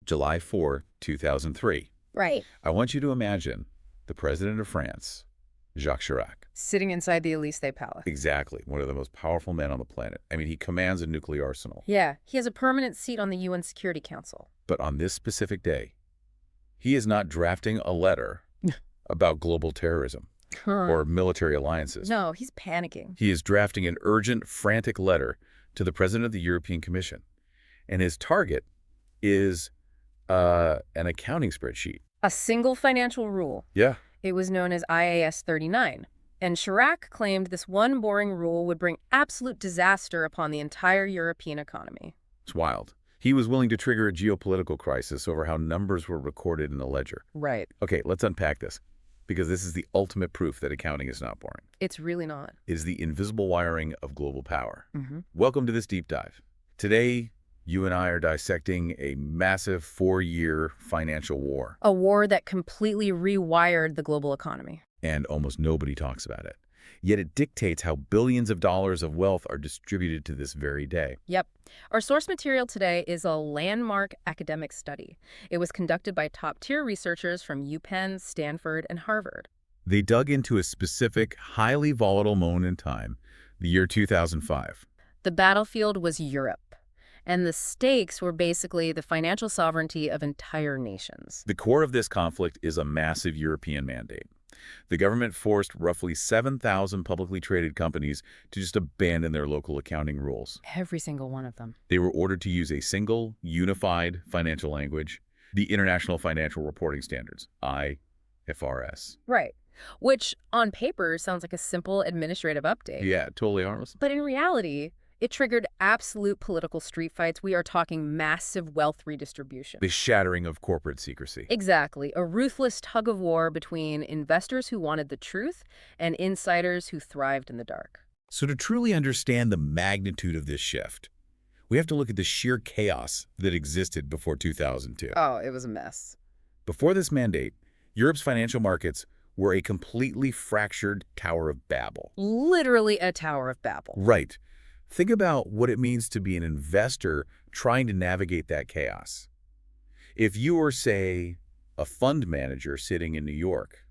July 4, 2003. Right. I want you to imagine the president of France, Jacques Chirac. Sitting inside the Élysée Palace. Exactly. One of the most powerful men on the planet. I mean, he commands a nuclear arsenal. Yeah, he has a permanent seat on the UN Security Council. But on this specific day, he is not drafting a letter about global terrorism or military alliances. No, he's panicking. He is drafting an urgent, frantic letter to the president of the European Commission. And his target is an accounting spreadsheet. A single financial rule. Yeah. It was known as IAS 39. And Chirac claimed this one boring rule would bring absolute disaster upon the entire European economy. It's wild. He was willing to trigger a geopolitical crisis over how numbers were recorded in the ledger. Right. Okay, let's unpack this, because this is the ultimate proof that accounting is not boring. It's really not. It is the invisible wiring of global power. Mm-hmm. Welcome to this deep dive. Today, you and I are dissecting a massive 4-year financial war. A war that completely rewired the global economy. And almost nobody talks about it. Yet it dictates how billions of dollars of wealth are distributed to this very day. Yep. Our source material today is a landmark academic study. It was conducted by top-tier researchers from UPenn, Stanford, and Harvard. They dug into a specific, highly volatile moment in time, the year 2005. The battlefield was Europe, and the stakes were basically the financial sovereignty of entire nations. The core of this conflict is a massive European mandate. The government forced roughly 7,000 publicly traded companies to just abandon their local accounting rules. Every single one of them. They were ordered to use a single, unified financial language, the International Financial Reporting Standards, IFRS. Right. Which, on paper, sounds like a simple administrative update. Yeah, totally harmless. But in reality, it triggered absolute political street fights. We are talking massive wealth redistribution. The shattering of corporate secrecy. Exactly. A ruthless tug of war between investors who wanted the truth and insiders who thrived in the dark. So to truly understand the magnitude of this shift, we have to look at the sheer chaos that existed before 2002. Oh, it was a mess. Before this mandate, Europe's financial markets were a completely fractured Tower of Babel. Literally a Tower of Babel. Right. Think about what it means to be an investor trying to navigate that chaos. If you were, say, a fund manager sitting in New York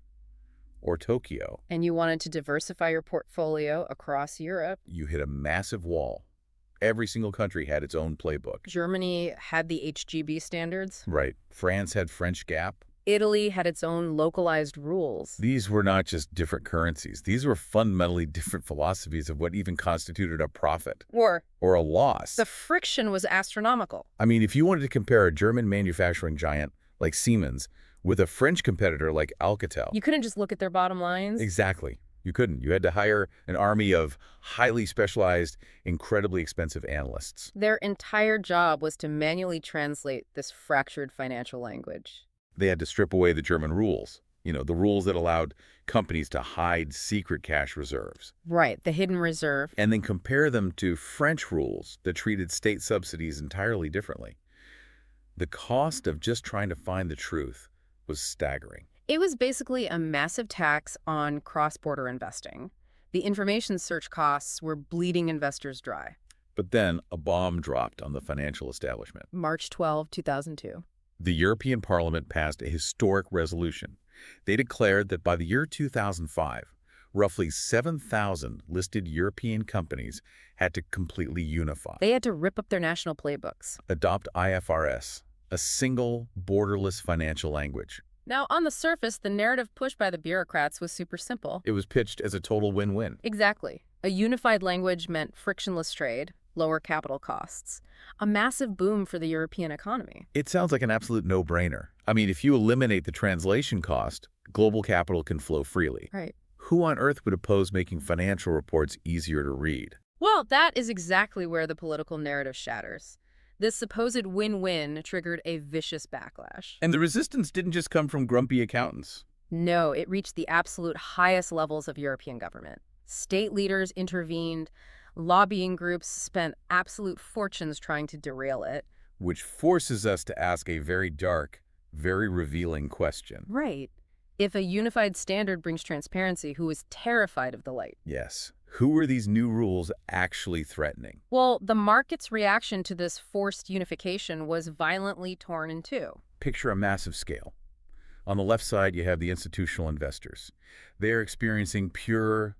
or Tokyo, and you wanted to diversify your portfolio across Europe, you hit a massive wall. Every single country had its own playbook. Germany had the HGB standards. Right. France had French GAAP. Italy had its own localized rules. These were not just different currencies. These were fundamentally different philosophies of what even constituted a profit. Or a loss. the friction was astronomical. I mean, if you wanted to compare a German manufacturing giant like Siemens with a French competitor like Alcatel. You couldn't just look at their bottom lines. Exactly. You couldn't. You had to hire an army of highly specialized, incredibly expensive analysts. Their entire job was to manually translate this fractured financial language. They had to strip away the German rules, the rules that allowed companies to hide secret cash reserves. Right, the hidden reserve. And then compare them to French rules that treated state subsidies entirely differently. The cost of just trying to find the truth was staggering. It was basically a massive tax on cross-border investing. The information search costs were bleeding investors dry. But then a bomb dropped on the financial establishment. March 12, 2002. The European Parliament passed a historic resolution. They declared that by the year 2005, roughly 7,000 listed European companies had to completely unify. They had to rip up their national playbooks. Adopt IFRS, a single, borderless financial language. Now, on the surface, the narrative pushed by the bureaucrats was super simple. It was pitched as a total win-win. Exactly. A unified language meant frictionless trade, lower capital costs, a massive boom for the European economy. It sounds like an absolute no-brainer. I mean, if you eliminate the translation cost, global capital can flow freely. Right. Who on earth would oppose making financial reports easier to read? Well, that is exactly where the political narrative shatters. This supposed win-win triggered a vicious backlash. And the resistance didn't just come from grumpy accountants. No, it reached the absolute highest levels of European government. State leaders intervened. Lobbying groups spent absolute fortunes trying to derail it. Which forces us to ask a very dark, very revealing question. Right. If a unified standard brings transparency, who is terrified of the light? Yes. Who are these new rules actually threatening? Well, the market's reaction to this forced unification was violently torn in two. Picture a massive scale. On the left side, you have the institutional investors. They're experiencing pure,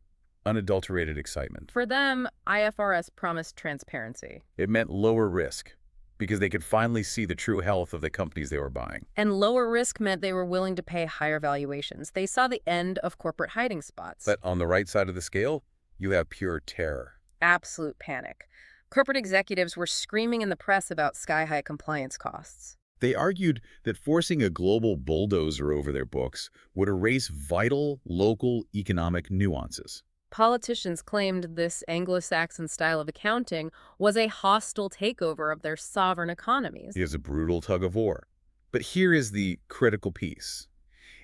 unadulterated excitement. For them, IFRS promised transparency. It meant lower risk, because they could finally see the true health of the companies they were buying. And lower risk meant they were willing to pay higher valuations. They saw the end of corporate hiding spots. But on the right side of the scale, you have pure terror. Absolute panic. Corporate executives were screaming in the press about sky-high compliance costs. They argued that forcing a global bulldozer over their books would erase vital local economic nuances. Politicians claimed this Anglo-Saxon style of accounting was a hostile takeover of their sovereign economies. It is a brutal tug-of-war. But here is the critical piece.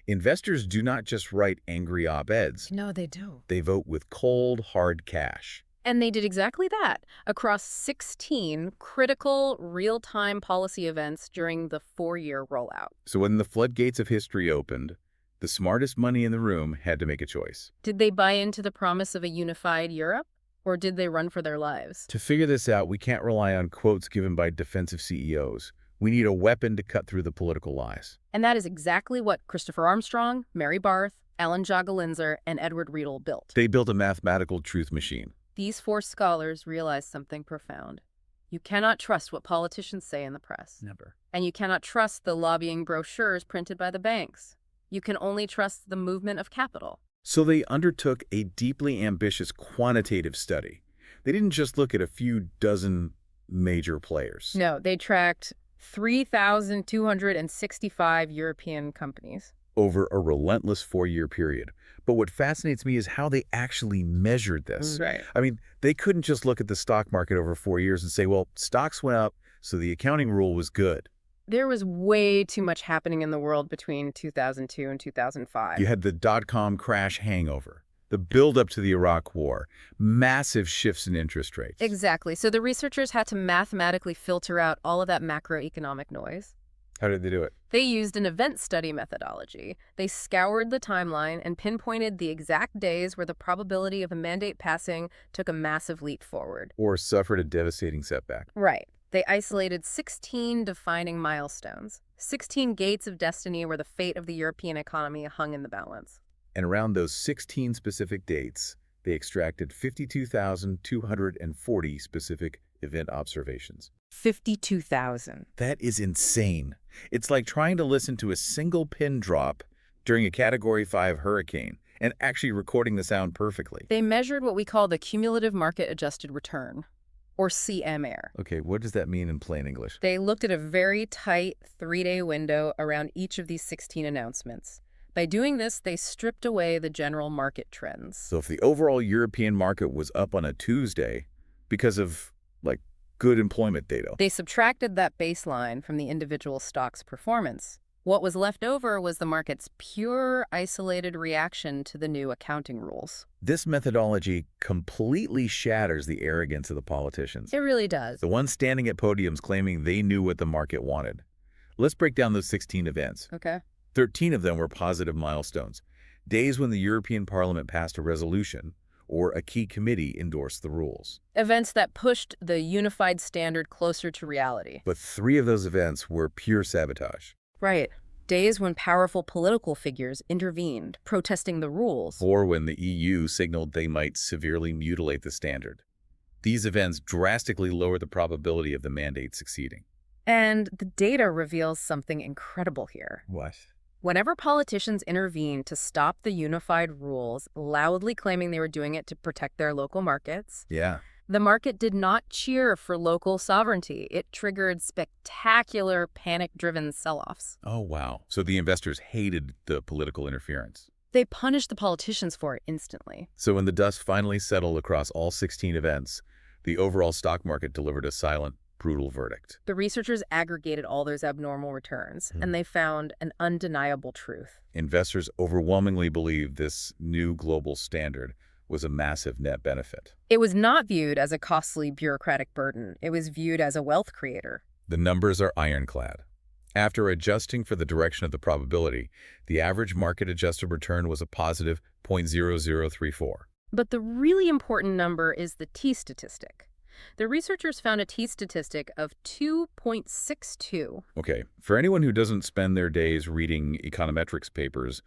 Investors do not just write angry op-eds. No, they do. They vote with cold, hard cash. And they did exactly that across 16 critical real-time policy events during the 4-year rollout. So when the floodgates of history opened, the smartest money in the room had to make a choice. Did they buy into the promise of a unified Europe, or did they run for their lives? To figure this out, we can't rely on quotes given by defensive CEOs. We need a weapon to cut through the political lies. And that is exactly what Christopher Armstrong, Mary Barth, Alan Jagolinzer, and Edward Riedl built. They built a mathematical truth machine. These 4 scholars realized something profound. You cannot trust what politicians say in the press. Never. And you cannot trust the lobbying brochures printed by the banks. You can only trust the movement of capital. So they undertook a deeply ambitious quantitative study. They didn't just look at a few dozen major players. No, they tracked 3,265 European companies. Over a relentless 4-year period. But what fascinates me is how they actually measured this. Right. I mean, they couldn't just look at the stock market over 4 years and say, well, stocks went up, so the accounting rule was good. There was way too much happening in the world between 2002 and 2005. You had the dot-com crash hangover, the build-up to the Iraq War, massive shifts in interest rates. Exactly. So the researchers had to mathematically filter out all of that macroeconomic noise. How did they do it? They used an event study methodology. They scoured the timeline and pinpointed the exact days where the probability of a mandate passing took a massive leap forward. Or suffered a devastating setback. Right. They isolated 16 defining milestones, 16 gates of destiny where the fate of the European economy hung in the balance. And around those 16 specific dates, they extracted 52,240 specific event observations. 52,000. That is insane. It's like trying to listen to a single pin drop during a Category 5 hurricane and actually recording the sound perfectly. They measured what we call the cumulative market adjusted return, or CMR. Okay, what does that mean in plain English? They looked at a very tight 3-day window around each of these 16 announcements. By doing this, they stripped away the general market trends. So if the overall European market was up on a Tuesday because of, like, good employment data, They subtracted that baseline from the individual stock's performance. What was left over was the market's pure, isolated reaction to the new accounting rules. this methodology completely shatters the arrogance of the politicians. It really does. The ones standing at podiums claiming they knew what the market wanted. Let's break down those 16 events. Okay. 13 of them were positive milestones, days when the European Parliament passed a resolution or a key committee endorsed the rules. Events that pushed the unified standard closer to reality. But 3 of those events were pure sabotage. Right. Days when powerful political figures intervened, protesting the rules. Or when the EU signaled they might severely mutilate the standard. These events drastically lower the probability of the mandate succeeding. And the data reveals something incredible here. What? Whenever politicians intervened to stop the unified rules, loudly claiming they were doing it to protect their local markets, Yeah. the market did not cheer for local sovereignty. It triggered spectacular panic-driven sell-offs. Oh, wow. So the investors hated the political interference. They punished the politicians for it instantly. So when the dust finally settled across all 16 events, the overall stock market delivered a silent, brutal verdict. The researchers aggregated all those abnormal returns, and they found an undeniable truth. Investors overwhelmingly believed this new global standard was a massive net benefit. It was not viewed as a costly bureaucratic burden. It was viewed as a wealth creator. The numbers are ironclad. After adjusting for the direction of the probability, the average market-adjusted return was a positive 0.0034. But the really important number is the T statistic. The researchers found a T statistic of 2.62. Okay, for anyone who doesn't spend their days reading econometrics papers,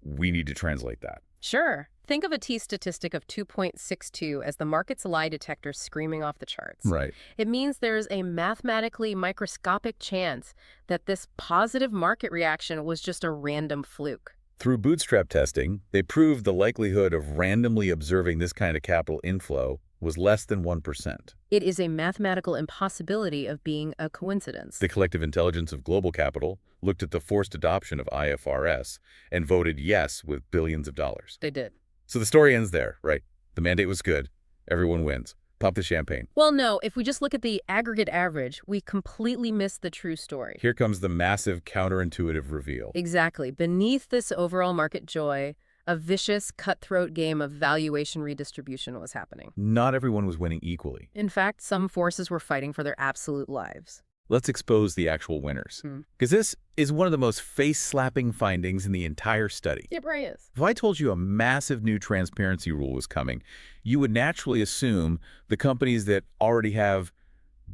we need to translate that. Sure. Think of a T statistic of 2.62 as the market's lie detector screaming off the charts. Right. It means there's a mathematically microscopic chance that this positive market reaction was just a random fluke. Through bootstrap testing, they proved the likelihood of randomly observing this kind of capital inflow was less than 1%. It is a mathematical impossibility of being a coincidence. The collective intelligence of global capital looked at the forced adoption of IFRS and voted yes with billions of dollars. They did. So the story ends there, right? The mandate was good. Everyone wins. Pop the champagne. Well, no, if we just look at the aggregate average, we completely miss the true story. Here comes the massive counterintuitive reveal. Exactly. Beneath this overall market joy, a vicious, cutthroat game of valuation redistribution was happening. Not everyone was winning equally. In fact, some forces were fighting for their absolute lives. Let's expose the actual winners. Because this is one of the most face-slapping findings in the entire study. It probably is. If I told you a massive new transparency rule was coming, you would naturally assume the companies that already have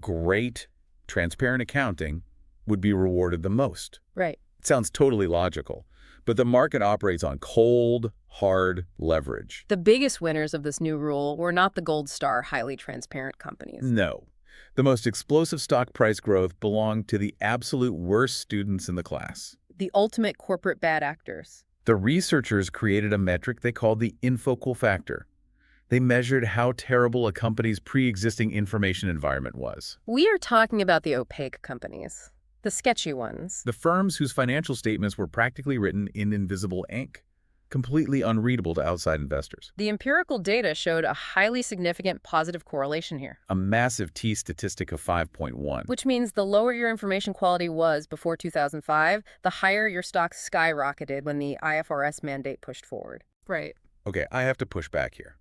great transparent accounting would be rewarded the most. Right. It sounds totally logical. But the market operates on cold, hard leverage. The biggest winners of this new rule were not the gold star, highly transparent companies. No. The most explosive stock price growth belonged to the absolute worst students in the class. The ultimate corporate bad actors. The researchers created a metric they called the infocal factor. They measured how terrible a company's pre-existing information environment was. We are talking about the opaque companies, the sketchy ones. The firms whose financial statements were practically written in invisible ink, completely unreadable to outside investors. The empirical data showed a highly significant positive correlation here. A massive T statistic of 5.1. Which means the lower your information quality was before 2005, the higher your stock skyrocketed when the IFRS mandate pushed forward. Right. Okay, I have to push back here.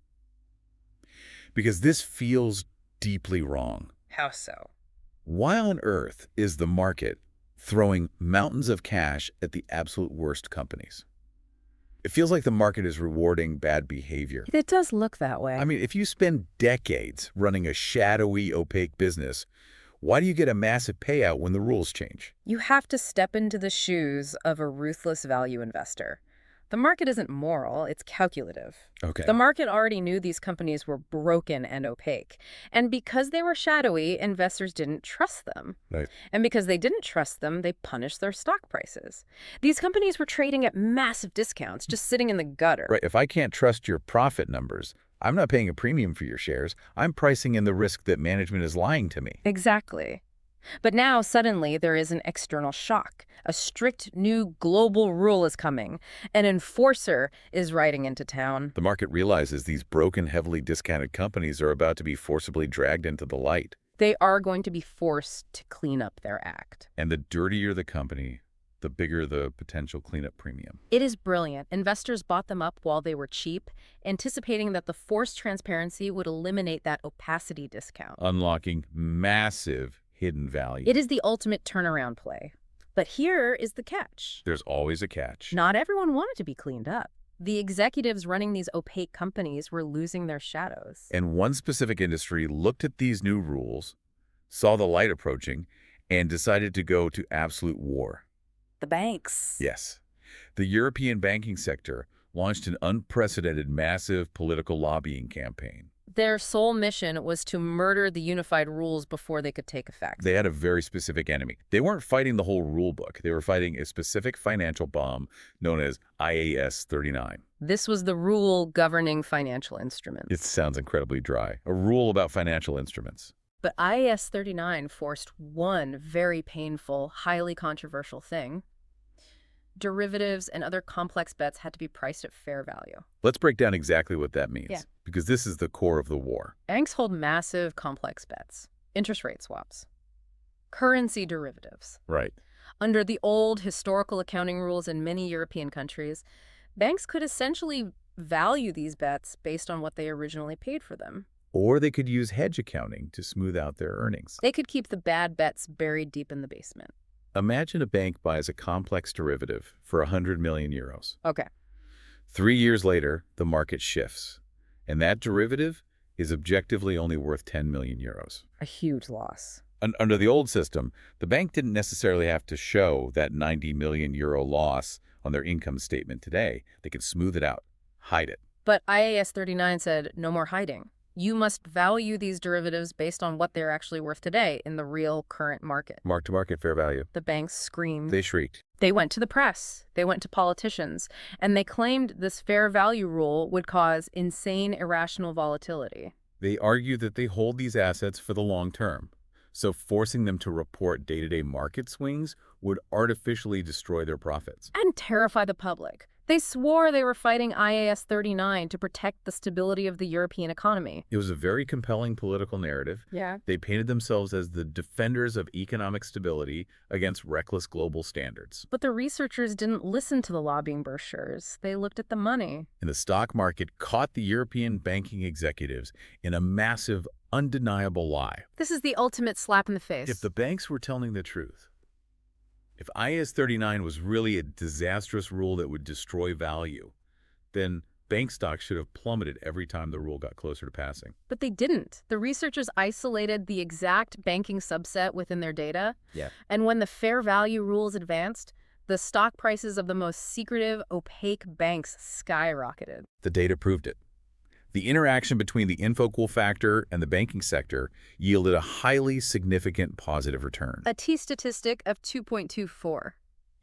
Because this feels deeply wrong. How so? Why on earth is the market throwing mountains of cash at the absolute worst companies? It feels like the market is rewarding bad behavior. It does look that way. I mean, if you spend decades running a shadowy, opaque business, why do you get a massive payout when the rules change? You have to step into the shoes of a ruthless value investor. The market isn't moral, it's calculative. Okay. The market already knew these companies were broken and opaque. And because they were shadowy, investors didn't trust them. Right. And because they didn't trust them, they punished their stock prices. These companies were trading at massive discounts, just sitting in the gutter. Right. If I can't trust your profit numbers, I'm not paying a premium for your shares. I'm pricing in the risk that management is lying to me. Exactly. But now, suddenly, there is an external shock. A strict new global rule is coming. An enforcer is riding into town. The market realizes these broken, heavily discounted companies are about to be forcibly dragged into the light. They are going to be forced to clean up their act. And the dirtier the company, the bigger the potential cleanup premium. It is brilliant. Investors bought them up while they were cheap, anticipating that the forced transparency would eliminate that opacity discount. Unlocking massive hidden value. It is the ultimate turnaround play. But here is the catch. There's always a catch. Not everyone wanted to be cleaned up. The executives running these opaque companies were losing their shadows. And one specific industry looked at these new rules, saw the light approaching, and decided to go to absolute war. The banks. Yes. The European banking sector launched an unprecedented massive political lobbying campaign. Their sole mission was to murder the unified rules before they could take effect. They had a very specific enemy. They weren't fighting the whole rule book. They were fighting a specific financial bomb known as IAS 39. This was the rule governing financial instruments. It sounds incredibly dry. A rule about financial instruments. But IAS 39 forced one very painful, highly controversial thing. Derivatives and other complex bets had to be priced at fair value. Let's break down exactly what that means. Yeah. Because this is the core of the war. Banks hold massive complex bets, interest rate swaps, currency derivatives. Right. Under the old historical accounting rules in many European countries, banks could essentially value these bets based on what they originally paid for them. Or they could use hedge accounting to smooth out their earnings. They could keep the bad bets buried deep in the basement. Imagine a bank buys a complex derivative for 100 million euros. Okay. 3 years later, the market shifts, And that derivative is objectively only worth 10 million euros. A huge loss. Under the old system, the bank didn't necessarily have to show that 90 million euro loss on their income statement today. They could smooth it out, hide it. But IAS 39 said no more hiding. You must value these derivatives based on what they're actually worth today in the real current market. Mark-to-market fair value. The banks screamed. They shrieked. They went to the press. They went to politicians. And they claimed this fair value rule would cause insane, irrational volatility. They argue that they hold these assets for the long term. So forcing them to report day-to-day market swings would artificially destroy their profits. And terrify the public. They swore they were fighting IAS 39 to protect the stability of the European economy. It was a very compelling political narrative. Yeah. They painted themselves as the defenders of economic stability against reckless global standards. But the researchers didn't listen to the lobbying brochures. They looked at the money. And the stock market caught the European banking executives in a massive, undeniable lie. This is the ultimate slap in the face. If the banks were telling the truth, if IAS 39 was really a disastrous rule that would destroy value, then bank stocks should have plummeted every time the rule got closer to passing. But they didn't. The researchers isolated the exact banking subset within their data. Yeah. And when the fair value rules advanced, the stock prices of the most secretive, opaque banks skyrocketed. The data proved it. The interaction between the InfoCool factor and the banking sector yielded a highly significant positive return. A T-statistic of 2.24.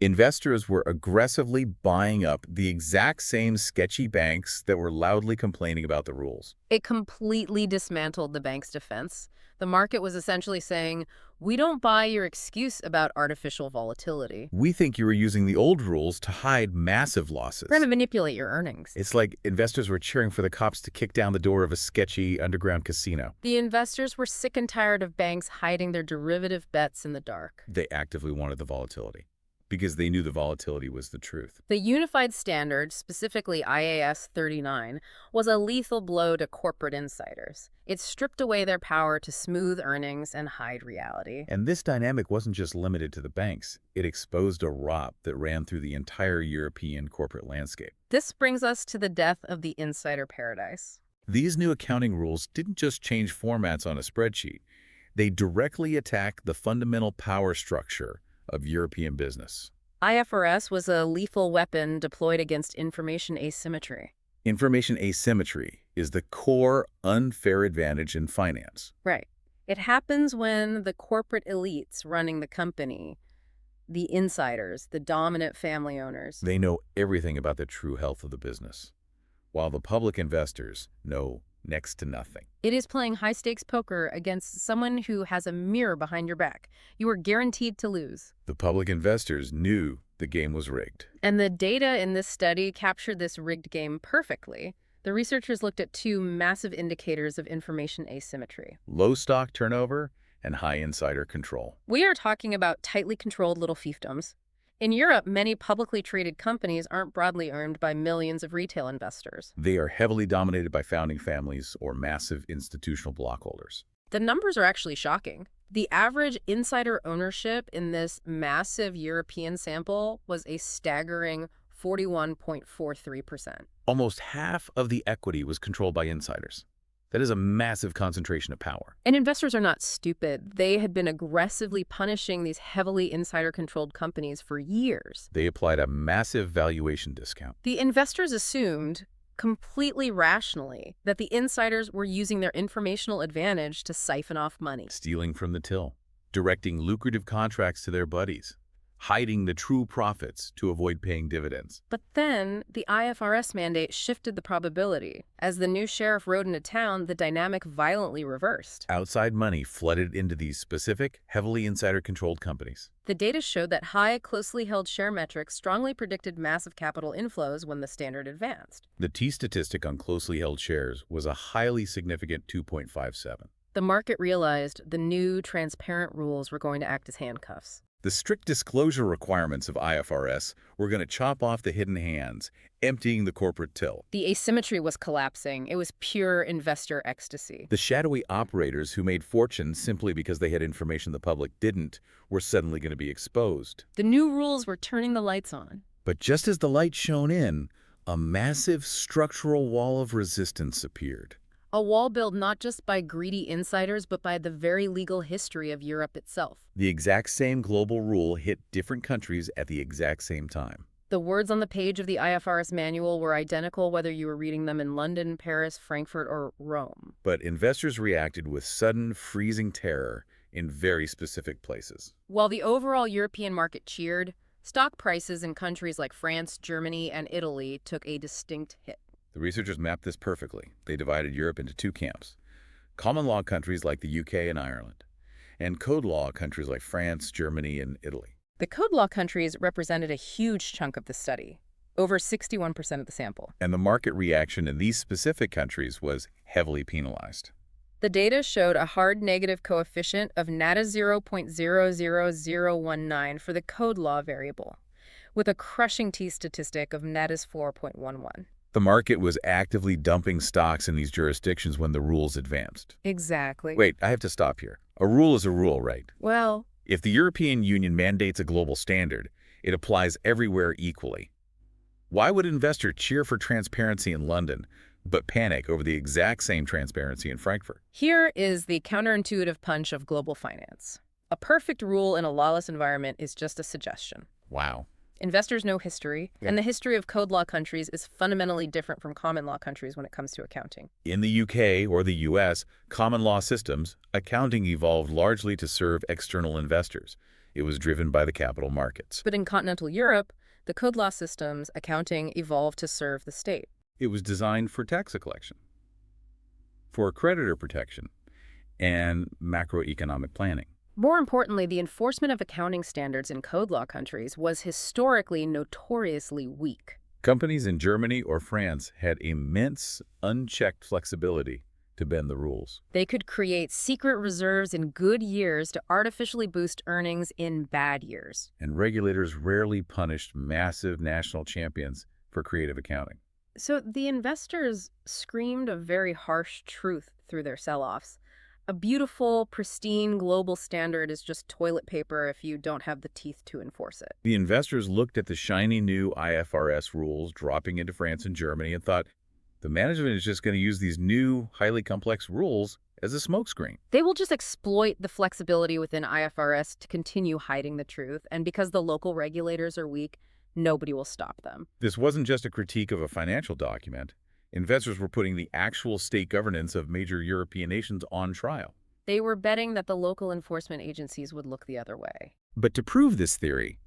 Investors were aggressively buying up the exact same sketchy banks that were loudly complaining about the rules. It completely dismantled the bank's defense. The market was essentially saying, we don't buy your excuse about artificial volatility. We think you were using the old rules to hide massive losses. We're going to manipulate your earnings. It's like investors were cheering for the cops to kick down the door of a sketchy underground casino. The investors were sick and tired of banks hiding their derivative bets in the dark. They actively wanted the volatility because they knew the volatility was the truth. The unified standard, specifically IAS 39, was a lethal blow to corporate insiders. It stripped away their power to smooth earnings and hide reality. And this dynamic wasn't just limited to the banks. It exposed a rot that ran through the entire European corporate landscape. This brings us to the death of the insider paradise. These new accounting rules didn't just change formats on a spreadsheet. They directly attacked the fundamental power structure of European business. IFRS was a lethal weapon deployed against information asymmetry. Information asymmetry is the core unfair advantage in finance. Right. It happens when the corporate elites running the company, the insiders, the dominant family owners, They know everything about the true health of the business, while the public investors know next to nothing. It is playing high-stakes poker against someone who has a mirror behind your back. You are guaranteed to lose. The public investors knew the game was rigged. And the data in this study captured this rigged game perfectly. The researchers looked at two massive indicators of information asymmetry. Low stock turnover and high insider control. We are talking about tightly controlled little fiefdoms. In Europe, many publicly traded companies aren't broadly owned by millions of retail investors. They are heavily dominated by founding families or massive institutional blockholders. The numbers are actually shocking. The average insider ownership in this massive European sample was a staggering 41.43%. Almost half of the equity was controlled by insiders. That is a massive concentration of power. And investors are not stupid. They had been aggressively punishing these heavily insider-controlled companies for years. They applied a massive valuation discount. The investors assumed, completely rationally, that the insiders were using their informational advantage to siphon off money. Stealing from the till, directing lucrative contracts to their buddies, hiding the true profits to avoid paying dividends. But then, the IFRS mandate shifted the probability. As the new sheriff rode into town, the dynamic violently reversed. Outside money flooded into these specific, heavily insider-controlled companies. The data showed that high, closely held share metrics strongly predicted massive capital inflows when the standard advanced. The T-statistic on closely held shares was a highly significant 2.57. The market realized the new, transparent rules were going to act as handcuffs. The strict disclosure requirements of IFRS were going to chop off the hidden hands, emptying the corporate till. The asymmetry was collapsing. It was pure investor ecstasy. The shadowy operators who made fortunes simply because they had information the public didn't were suddenly going to be exposed. The new rules were turning the lights on. But just as the light shone in, A massive structural wall of resistance appeared. A wall built not just by greedy insiders, but by the very legal history of Europe itself. The exact same global rule hit different countries at the exact same time. The words on the page of the IFRS manual were identical whether you were reading them in London, Paris, Frankfurt, or Rome. But investors reacted with sudden, freezing terror in very specific places. While the overall European market cheered, stock prices in countries like France, Germany, and Italy took a distinct hit. The researchers mapped this perfectly. They divided Europe into two camps: common law countries like the UK and Ireland, and code law countries like France, Germany, and Italy. The code law countries represented a huge chunk of the study, over 61% of the sample. And the market reaction in these specific countries was heavily penalized. The data showed a hard negative coefficient of nata 0.00019 for the code law variable, with a crushing t-statistic of natas 4.11. The market was actively dumping stocks in these jurisdictions when the rules advanced. Exactly. Wait, I have to stop here. A rule is a rule, right? Well, If the European Union mandates a global standard, it applies everywhere equally. Why would investors cheer for transparency in London, but panic over the exact same transparency in Frankfurt? here is the counterintuitive punch of global finance. A perfect rule in a lawless environment is just a suggestion. Wow. Investors know history, and the history of code law countries is fundamentally different from common law countries when it comes to accounting. In the UK or the US, common law systems, accounting evolved largely to serve external investors. It was driven by the capital markets. But in continental Europe, the code law systems, accounting, evolved to serve the state. It was designed for tax collection, for creditor protection, and macroeconomic planning. More importantly, the enforcement of accounting standards in code law countries was historically notoriously weak. Companies in Germany or France had immense, unchecked flexibility to bend the rules. They could create secret reserves in good years to artificially boost earnings in bad years. And regulators rarely punished massive national champions for creative accounting. So the investors screamed a very harsh truth through their sell-offs. A beautiful, pristine global standard is just toilet paper if you don't have the teeth to enforce it. The investors looked at the shiny new IFRS rules dropping into France and Germany and thought, the management is just going to use these new, highly complex rules as a smokescreen. They will just exploit the flexibility within IFRS to continue hiding the truth, and because the local regulators are weak, nobody will stop them. This wasn't just a critique of a financial document. Investors were putting the actual state governance of major European nations on trial. They were betting that the local enforcement agencies would look the other way. But to prove this theory,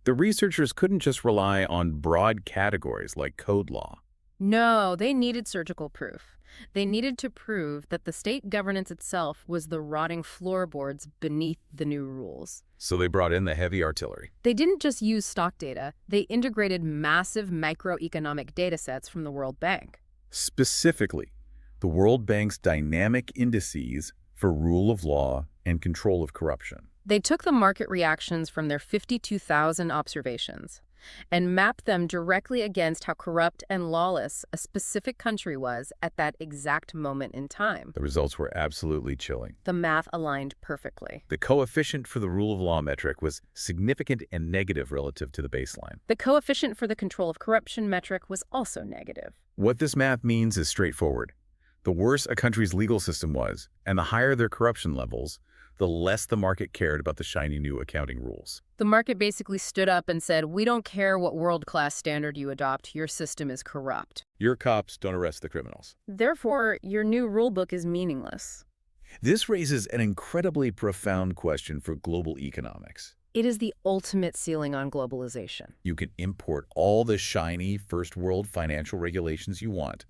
the researchers couldn't just rely on broad categories like code law. No, they needed surgical proof. They needed to prove that the state governance itself was the rotting floorboards beneath the new rules. So they brought in the heavy artillery. They didn't just use stock data. They integrated massive macroeconomic data sets from the World Bank. Specifically, the World Bank's dynamic indices for rule of law and control of corruption. They took the market reactions from their 52,000 observations and mapped them directly against how corrupt and lawless a specific country was at that exact moment in time. The results were absolutely chilling. The math aligned perfectly. The coefficient for the rule of law metric was significant and negative relative to the baseline. The coefficient for the control of corruption metric was also negative. What this math means is straightforward. The worse a country's legal system was, and the higher their corruption levels, the less the market cared about the shiny new accounting rules. The market basically stood up and said, we don't care what world-class standard you adopt, your system is corrupt. Your cops don't arrest the criminals. Therefore, your new rulebook is meaningless. This raises an incredibly profound question for global economics. It is the ultimate ceiling on globalization. You can import all the shiny first-world financial regulations you want.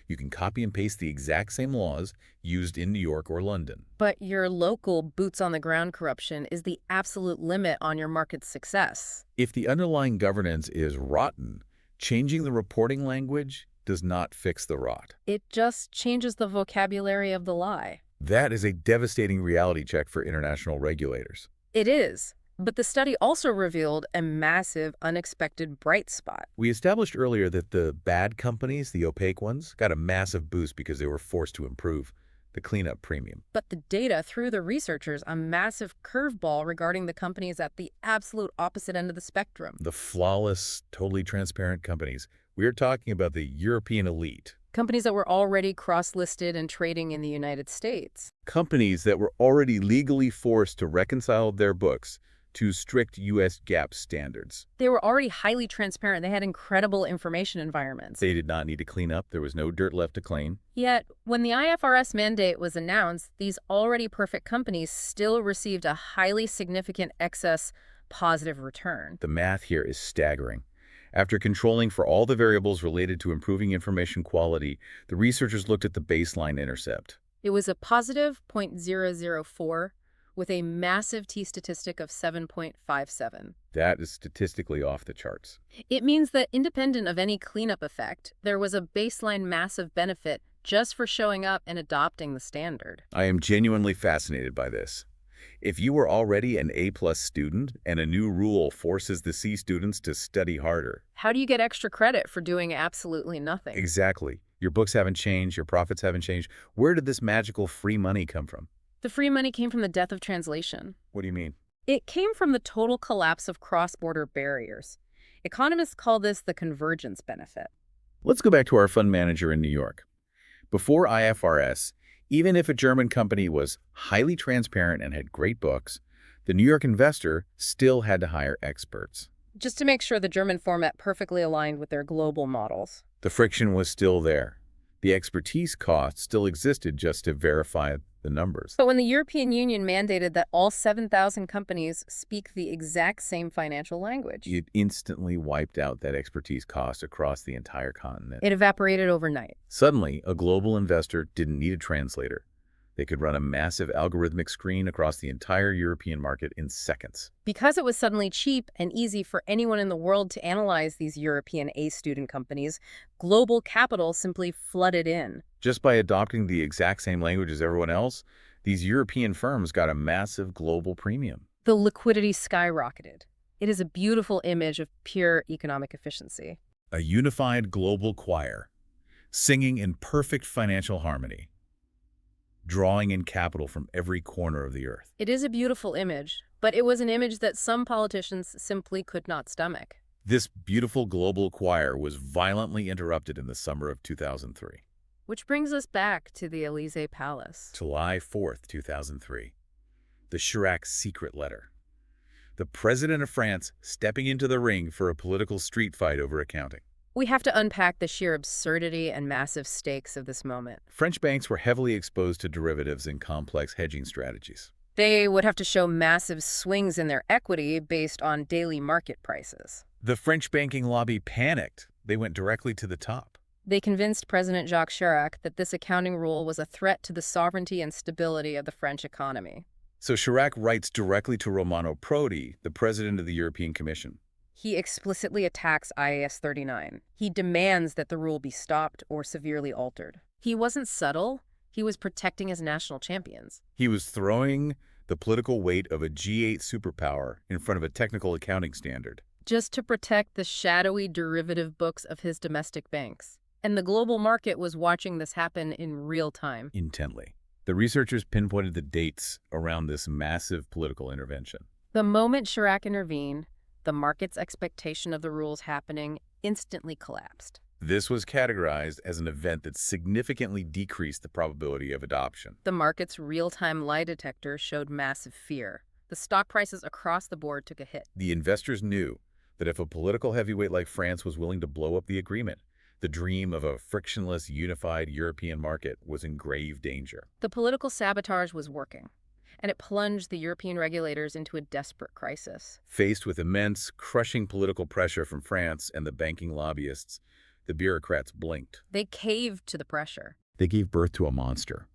You can copy and paste the exact same laws used in New York or London. But your local boots-on-the-ground corruption is the absolute limit on your market's success. If the underlying governance is rotten, changing the reporting language does not fix the rot. It just changes the vocabulary of the lie. That is a devastating reality check for international regulators. It is. But the study also revealed a massive, unexpected bright spot. We established earlier that the bad companies, the opaque ones, got a massive boost because they were forced to improve the cleanup premium. But the data threw the researchers a massive curveball regarding the companies at the absolute opposite end of the spectrum. The flawless, totally transparent companies We're talking about the European elite. Companies that were already cross-listed and trading in the United States. Companies that were already legally forced to reconcile their books to strict U.S. GAAP standards. They were already highly transparent. They had incredible information environments. They did not need to clean up. There was no dirt left to clean. Yet, when the IFRS mandate was announced, these already perfect companies still received a highly significant excess positive return. The math here is staggering. After controlling for all the variables related to improving information quality, the researchers looked at the baseline intercept. It was a positive 0.004 with a massive t-statistic of 7.57. That is statistically off the charts. It means that independent of any cleanup effect, there was a baseline massive benefit just for showing up and adopting the standard. I am genuinely fascinated by this. If you were already an A+ student and a new rule forces the C students to study harder. How do you get extra credit for doing absolutely nothing? Exactly. Your books haven't changed, your profits haven't changed. Where did this magical free money come from? The free money came from the death of translation. What do you mean? It came from the total collapse of cross-border barriers. Economists call this the convergence benefit. Let's go back to our fund manager in New York. Before IFRS, even if a German company was highly transparent and had great books, the New York investor still had to hire experts. Just to make sure the German format perfectly aligned with their global models. The friction was still there. The expertise cost still existed just to verify the numbers. But when the European Union mandated that all 7,000 companies speak the exact same financial language, It instantly wiped out that expertise cost across the entire continent. it evaporated overnight. Suddenly, a global investor didn't need a translator. They could run a massive algorithmic screen across the entire European market in seconds. Because it was suddenly cheap and easy for anyone in the world to analyze these European A-student companies, global capital simply flooded in. Just by adopting the exact same language as everyone else, these European firms got a massive global premium. The liquidity skyrocketed. It is a beautiful image of pure economic efficiency. A unified global choir, singing in perfect financial harmony, drawing in capital from every corner of the earth. It is a beautiful image, but it was an image that some politicians simply could not stomach. This beautiful global choir was violently interrupted in the summer of 2003. Which brings us back to the Élysée Palace. July 4th, 2003. The Chirac secret letter. The president of France stepping into the ring for a political street fight over accounting. We have to unpack the sheer absurdity and massive stakes of this moment. French banks were heavily exposed to derivatives and complex hedging strategies. They would have to show massive swings in their equity based on daily market prices. The French banking lobby panicked. They went directly to the top. They convinced President Jacques Chirac that this accounting rule was a threat to the sovereignty and stability of the French economy. So Chirac writes directly to Romano Prodi, the president of the European Commission. He explicitly attacks IAS 39. He demands that the rule be stopped or severely altered. He wasn't subtle. He was protecting his national champions. He was throwing the political weight of a G8 superpower in front of a technical accounting standard. Just to protect the shadowy derivative books of his domestic banks. And the global market was watching this happen in real time. Intently. The researchers pinpointed the dates around this massive political intervention. The moment Chirac intervened, the market's expectation of the rules happening instantly collapsed. This was categorized as an event that significantly decreased the probability of adoption. The market's real-time lie detector showed massive fear. The stock prices across the board took a hit. The investors knew that if a political heavyweight like France was willing to blow up the agreement, the dream of a frictionless, unified European market was in grave danger. The political sabotage was working, and it plunged the European regulators into a desperate crisis. Faced with immense, crushing political pressure from France and the banking lobbyists, the bureaucrats blinked. They caved to the pressure. They gave birth to a monster.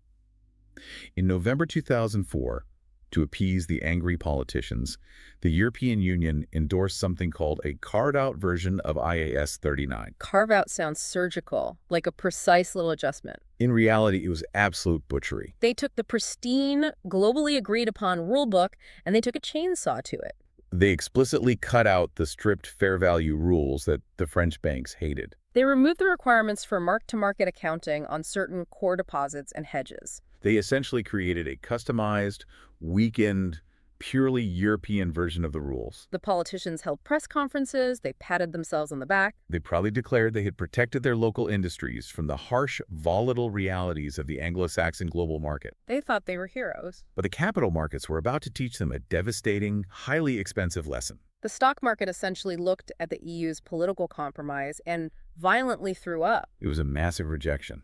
In November 2004, to appease the angry politicians, the European Union endorsed something called a carved-out version of IAS 39. Carve-out sounds surgical, like a precise little adjustment. In reality, it was absolute butchery. They took the pristine, globally agreed-upon rulebook, and they took a chainsaw to it. They explicitly cut out the strict fair value rules that the French banks hated. They removed the requirements for mark-to-market accounting on certain core deposits and hedges. They essentially created a customized, weakened purely European version of the rules. The politicians held press conferences, they patted themselves on the back. They proudly declared they had protected their local industries from the harsh, volatile realities of the Anglo-Saxon global market. They thought they were heroes. But the capital markets were about to teach them a devastating, highly expensive lesson. The stock market essentially looked at the EU's political compromise and violently threw up. It was a massive rejection.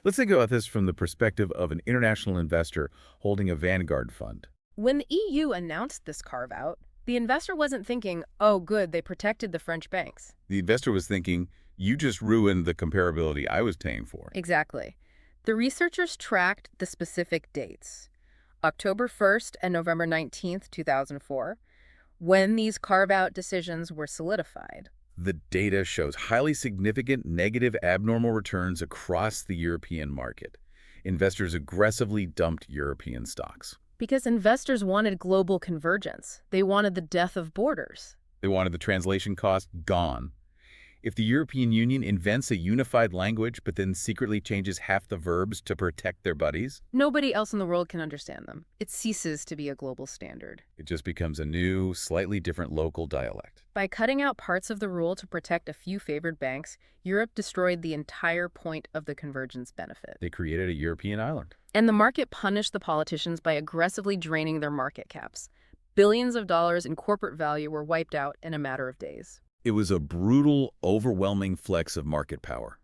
Let's think about this from the perspective of an international investor holding a Vanguard fund. When the EU announced this carve-out, the investor wasn't thinking, oh, good, they protected the French banks. The investor was thinking, you just ruined the comparability I was paying for. Exactly. The researchers tracked the specific dates, October 1st and November 19th, 2004, when these carve-out decisions were solidified. The data shows highly significant negative abnormal returns across the European market. Investors aggressively dumped European stocks. Because investors wanted global convergence. They wanted the death of borders. They wanted the translation cost gone. If the European Union invents a unified language but then secretly changes half the verbs to protect their buddies, nobody else in the world can understand them. It ceases to be a global standard. it just becomes a new, slightly different local dialect. By cutting out parts of the rule to protect a few favored banks, Europe destroyed the entire point of the convergence benefit. They created a European island. And the market punished the politicians by aggressively draining their market caps. Billions of dollars in corporate value were wiped out in a matter of days. It was a brutal, overwhelming flex of market power.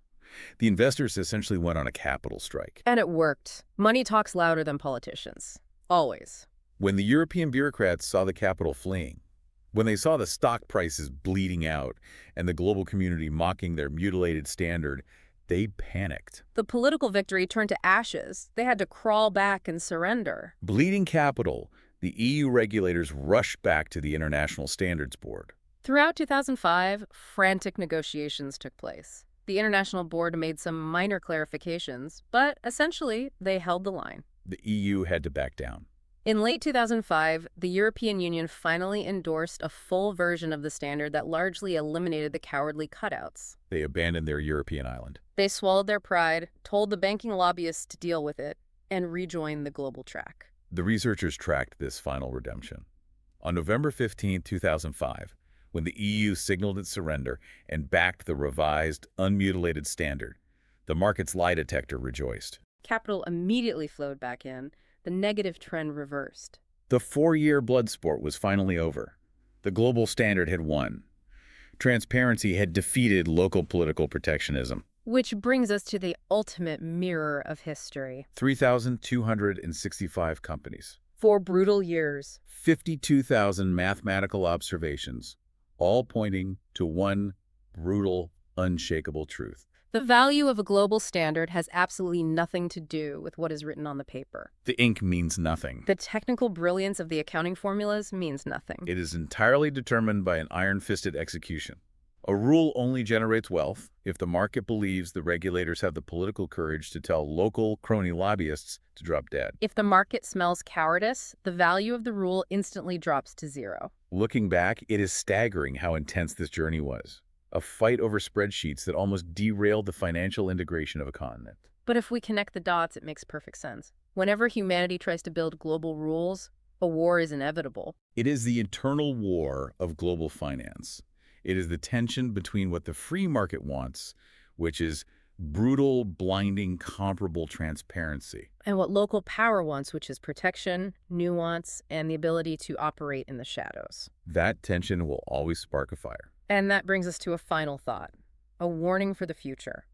The investors essentially went on a capital strike. And it worked. Money talks louder than politicians. Always. When the European bureaucrats saw the capital fleeing, when they saw the stock prices bleeding out and the global community mocking their mutilated standard, they panicked. The political victory turned to ashes. They had to crawl back and surrender. Bleeding capital, the EU regulators rushed back to the International Standards Board. Throughout 2005, frantic negotiations took place. The International Board made some minor clarifications, but essentially, they held the line. The EU had to back down. In late 2005, the European Union finally endorsed a full version of the standard that largely eliminated the cowardly cutouts. They abandoned their European island. They swallowed their pride, told the banking lobbyists to deal with it, and rejoined the global track. The researchers tracked this final redemption. On November 15, 2005, when the EU signaled its surrender and backed the revised, unmutilated standard, the market's lie detector rejoiced. Capital immediately flowed back in. The negative trend reversed. The 4-year blood sport was finally over. The global standard had won. Transparency had defeated local political protectionism. Which brings us to the ultimate mirror of history. 3,265 companies. 4 brutal years. 52,000 mathematical observations, all pointing to one brutal, unshakable truth. The value of a global standard has absolutely nothing to do with what is written on the paper. The ink means nothing. The technical brilliance of the accounting formulas means nothing. It is entirely determined by an iron-fisted execution. A rule only generates wealth if the market believes the regulators have the political courage to tell local crony lobbyists to drop dead. If the market smells cowardice, the value of the rule instantly drops to zero. Looking back, it is staggering how intense this journey was. A fight over spreadsheets that almost derailed the financial integration of a continent. But if we connect the dots, it makes perfect sense. Whenever humanity tries to build global rules, a war is inevitable. It is the eternal war of global finance. It is the tension between what the free market wants, which is brutal, blinding, comparable transparency, And what local power wants, which is protection, nuance, and the ability to operate in the shadows. that tension will always spark a fire. And that brings us to a final thought, a warning for the future.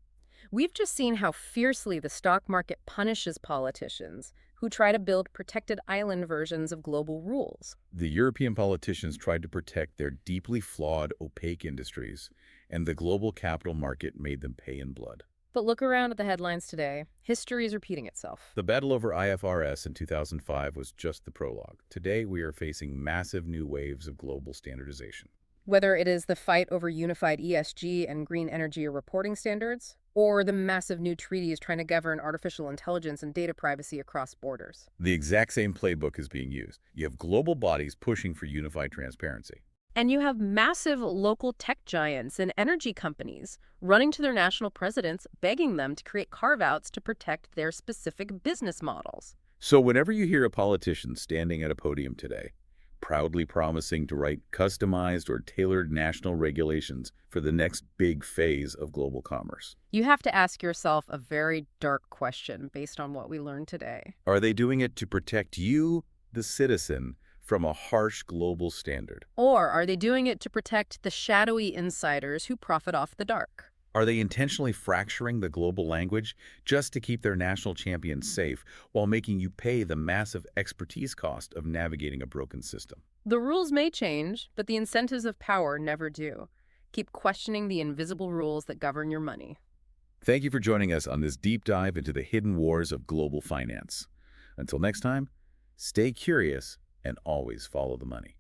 We've just seen how fiercely the stock market punishes politicians who try to build protected island versions of global rules. The European politicians tried to protect their deeply flawed, opaque industries, and the global capital market made them pay in blood. But look around at the headlines today. History is repeating itself. The battle over IFRS in 2005 was just the prologue. Today, we are facing massive new waves of global standardization. Whether it is the fight over unified ESG and green energy reporting standards, or the massive new treaties trying to govern artificial intelligence and data privacy across borders. The exact same playbook is being used. You have global bodies pushing for unified transparency. And you have massive local tech giants and energy companies running to their national presidents, begging them to create carve-outs to protect their specific business models. So whenever you hear a politician standing at a podium today, proudly promising to write customized or tailored national regulations for the next big phase of global commerce, You have to ask yourself a very dark question based on what we learned today. are they doing it to protect you, the citizen, from a harsh global standard? Or are they doing it to protect the shadowy insiders who profit off the dark? Are they intentionally fracturing the global language just to keep their national champions safe while making you pay the massive expertise cost of navigating a broken system? The rules may change, but the incentives of power never do. Keep questioning the invisible rules that govern your money. Thank you for joining us on this deep dive into the hidden wars of global finance. Until next time, stay curious and always follow the money.